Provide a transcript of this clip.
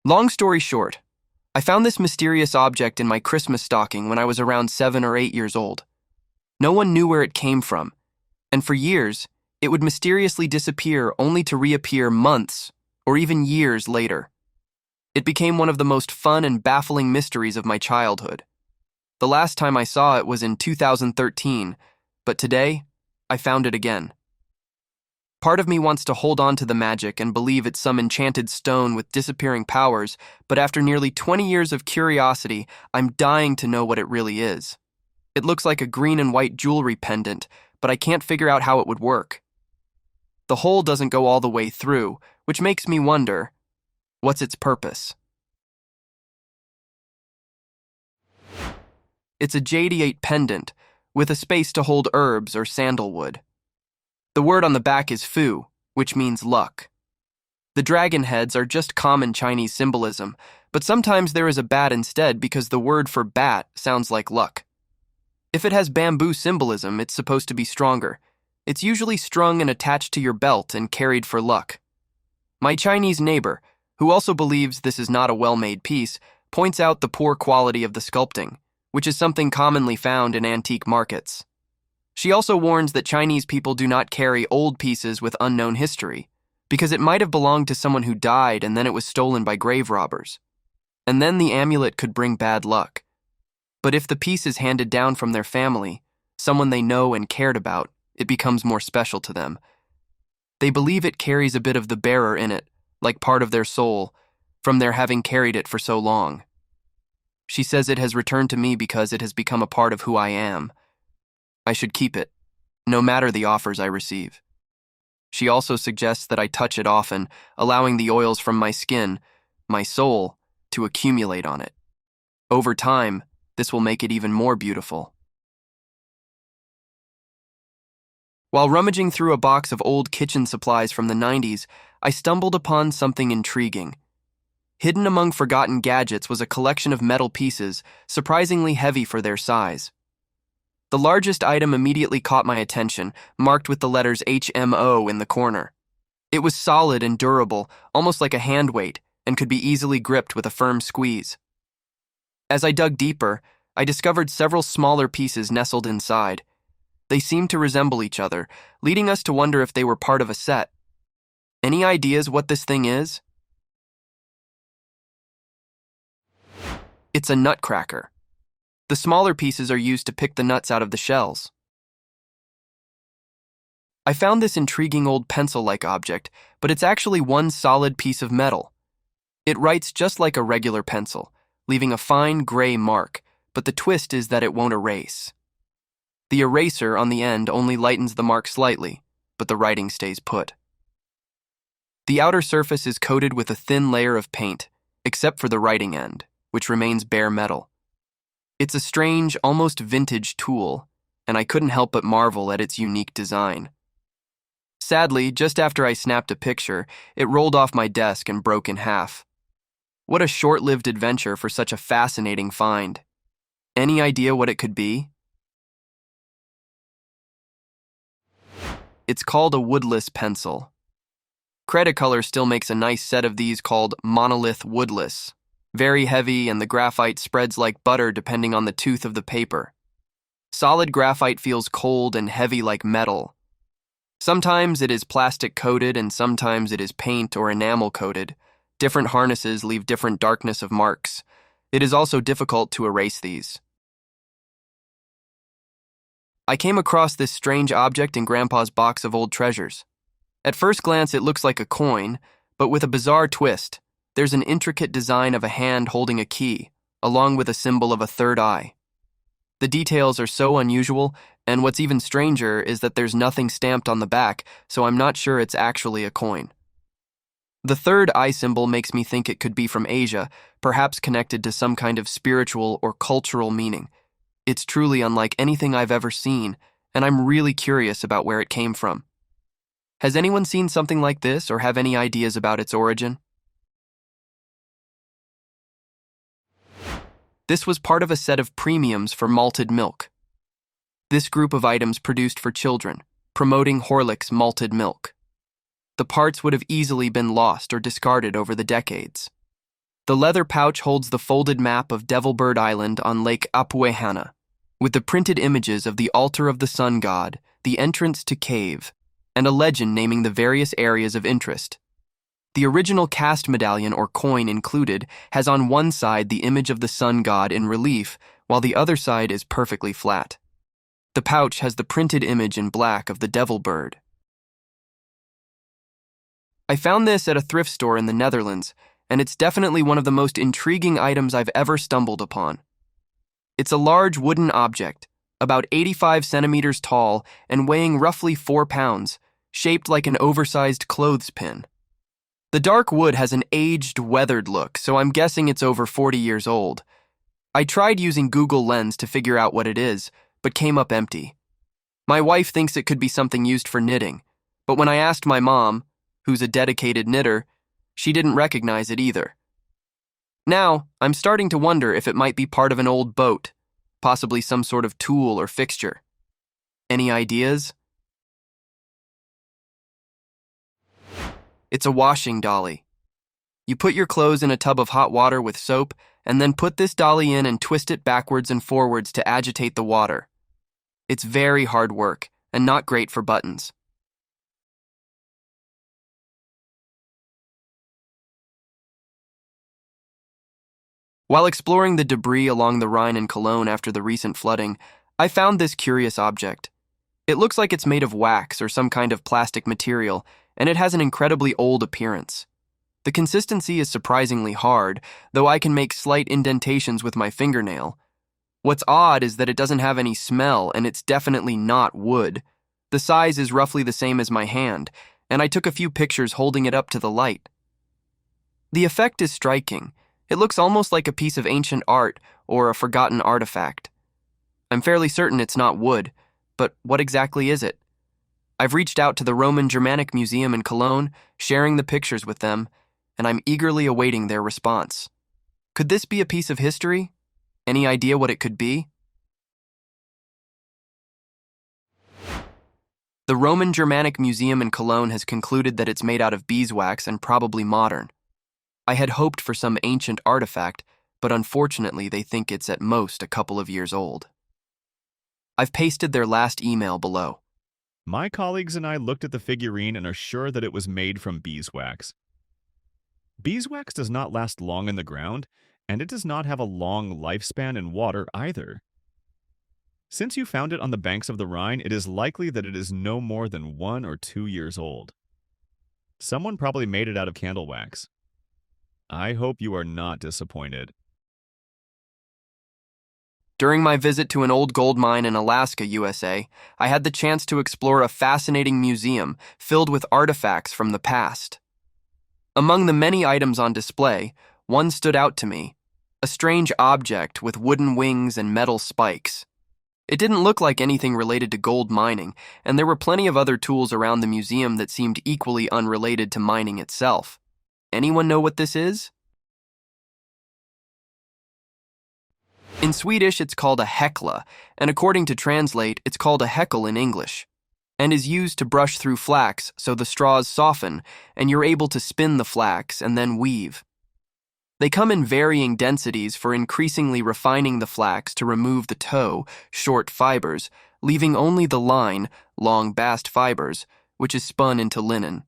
Long story short, I found this mysterious object in my Christmas stocking when I was around 7 or 8 years old. No one knew where it came from, and for years, it would mysteriously disappear only to reappear months or even years later. It became one of the most fun and baffling mysteries of my childhood. The last time I saw it was in 2013, but today, I found it again. Part of me wants to hold on to the magic and believe it's some enchanted stone with disappearing powers, but after nearly 20 years of curiosity, I'm dying to know what it really is. It looks like a green and white jewelry pendant, but I can't figure out how it would work. The hole doesn't go all the way through, which makes me wonder, what's its purpose? It's a jadeite pendant, with a space to hold herbs or sandalwood. The word on the back is fu, which means luck. The dragon heads are just common Chinese symbolism, but sometimes there is a bat instead because the word for bat sounds like luck. If it has bamboo symbolism, it's supposed to be stronger. It's usually strung and attached to your belt and carried for luck. My Chinese neighbor, who also believes this is not a well-made piece, points out the poor quality of the sculpting, which is something commonly found in antique markets. She also warns that Chinese people do not carry old pieces with unknown history, because it might have belonged to someone who died and then it was stolen by grave robbers. And then the amulet could bring bad luck. But if the piece is handed down from their family, someone they know and cared about, it becomes more special to them. They believe it carries a bit of the bearer in it, like part of their soul, from their having carried it for so long. She says it has returned to me because it has become a part of who I am. I should keep it, no matter the offers I receive. She also suggests that I touch it often, allowing the oils from my skin, my soul, to accumulate on it. Over time, this will make it even more beautiful. While rummaging through a box of old kitchen supplies from the 90s, I stumbled upon something intriguing. Hidden among forgotten gadgets was a collection of metal pieces, surprisingly heavy for their size. The largest item immediately caught my attention, marked with the letters HMO in the corner. It was solid and durable, almost like a hand weight, and could be easily gripped with a firm squeeze. As I dug deeper, I discovered several smaller pieces nestled inside. They seemed to resemble each other, leading us to wonder if they were part of a set. Any ideas what this thing is? It's a nutcracker. The smaller pieces are used to pick the nuts out of the shells. I found this intriguing old pencil-like object, but it's actually one solid piece of metal. It writes just like a regular pencil, leaving a fine gray mark, but the twist is that it won't erase. The eraser on the end only lightens the mark slightly, but the writing stays put. The outer surface is coated with a thin layer of paint, except for the writing end, which remains bare metal. It's a strange, almost vintage tool, and I couldn't help but marvel at its unique design. Sadly, just after I snapped a picture, it rolled off my desk and broke in half. What a short-lived adventure for such a fascinating find. Any idea what it could be? It's called a Woodless pencil. Cretacolor still makes a nice set of these called monolith Woodless. Very heavy, and the graphite spreads like butter depending on the tooth of the paper. Solid graphite feels cold and heavy like metal. Sometimes it is plastic coated and sometimes it is paint or enamel coated. Different harnesses leave different darkness of marks. It is also difficult to erase these. I came across this strange object in Grandpa's box of old treasures. At first glance it looks like a coin, but with a bizarre twist. There's an intricate design of a hand holding a key, along with a symbol of a third eye. The details are so unusual, and what's even stranger is that there's nothing stamped on the back, so I'm not sure it's actually a coin. The third eye symbol makes me think it could be from Asia, perhaps connected to some kind of spiritual or cultural meaning. It's truly unlike anything I've ever seen, and I'm really curious about where it came from. Has anyone seen something like this or have any ideas about its origin? This was part of a set of premiums for malted milk. This group of items produced for children, promoting Horlick's malted milk. The parts would have easily been lost or discarded over the decades. The leather pouch holds the folded map of Devilbird Island on Lake Apuehana, with the printed images of the altar of the sun god, the entrance to cave, and a legend naming the various areas of interest. The original cast medallion or coin included has on one side the image of the sun god in relief, while the other side is perfectly flat. The pouch has the printed image in black of the devil bird. I found this at a thrift store in the Netherlands, and it's definitely one of the most intriguing items I've ever stumbled upon. It's a large wooden object, about 85 centimeters tall and weighing roughly 4 pounds, shaped like an oversized clothespin. The dark wood has an aged, weathered look, so I'm guessing it's over 40 years old. I tried using Google Lens to figure out what it is, but came up empty. My wife thinks it could be something used for knitting, but when I asked my mom, who's a dedicated knitter, she didn't recognize it either. Now, I'm starting to wonder if it might be part of an old boat, possibly some sort of tool or fixture. Any ideas? It's a washing dolly. You put your clothes in a tub of hot water with soap, and then put this dolly in and twist it backwards and forwards to agitate the water. It's very hard work, and not great for buttons. While exploring the debris along the Rhine and Cologne after the recent flooding, I found this curious object. It looks like it's made of wax or some kind of plastic material, and it has an incredibly old appearance. The consistency is surprisingly hard, though I can make slight indentations with my fingernail. What's odd is that it doesn't have any smell, and it's definitely not wood. The size is roughly the same as my hand, and I took a few pictures holding it up to the light. The effect is striking. It looks almost like a piece of ancient art or a forgotten artifact. I'm fairly certain it's not wood, but what exactly is it? I've reached out to the Roman Germanic Museum in Cologne, sharing the pictures with them, and I'm eagerly awaiting their response. Could this be a piece of history? Any idea what it could be? The Roman Germanic Museum in Cologne has concluded that it's made out of beeswax and probably modern. I had hoped for some ancient artifact, but unfortunately they think it's at most a couple of years old. I've pasted their last email below. My colleagues and I looked at the figurine and are sure that it was made from beeswax. Beeswax does not last long in the ground, and it does not have a long lifespan in water either. Since you found it on the banks of the Rhine, it is likely that it is no more than 1 or 2 years old. Someone probably made it out of candle wax. I hope you are not disappointed. During my visit to an old gold mine in Alaska, USA, I had the chance to explore a fascinating museum filled with artifacts from the past. Among the many items on display, one stood out to me, a strange object with wooden wings and metal spikes. It didn't look like anything related to gold mining, and there were plenty of other tools around the museum that seemed equally unrelated to mining itself. Anyone know what this is? In Swedish, it's called a heckla, and according to Translate, it's called a heckle in English, and is used to brush through flax so the straws soften and you're able to spin the flax and then weave. They come in varying densities for increasingly refining the flax to remove the tow, short fibers, leaving only the line, long bast fibers, which is spun into linen.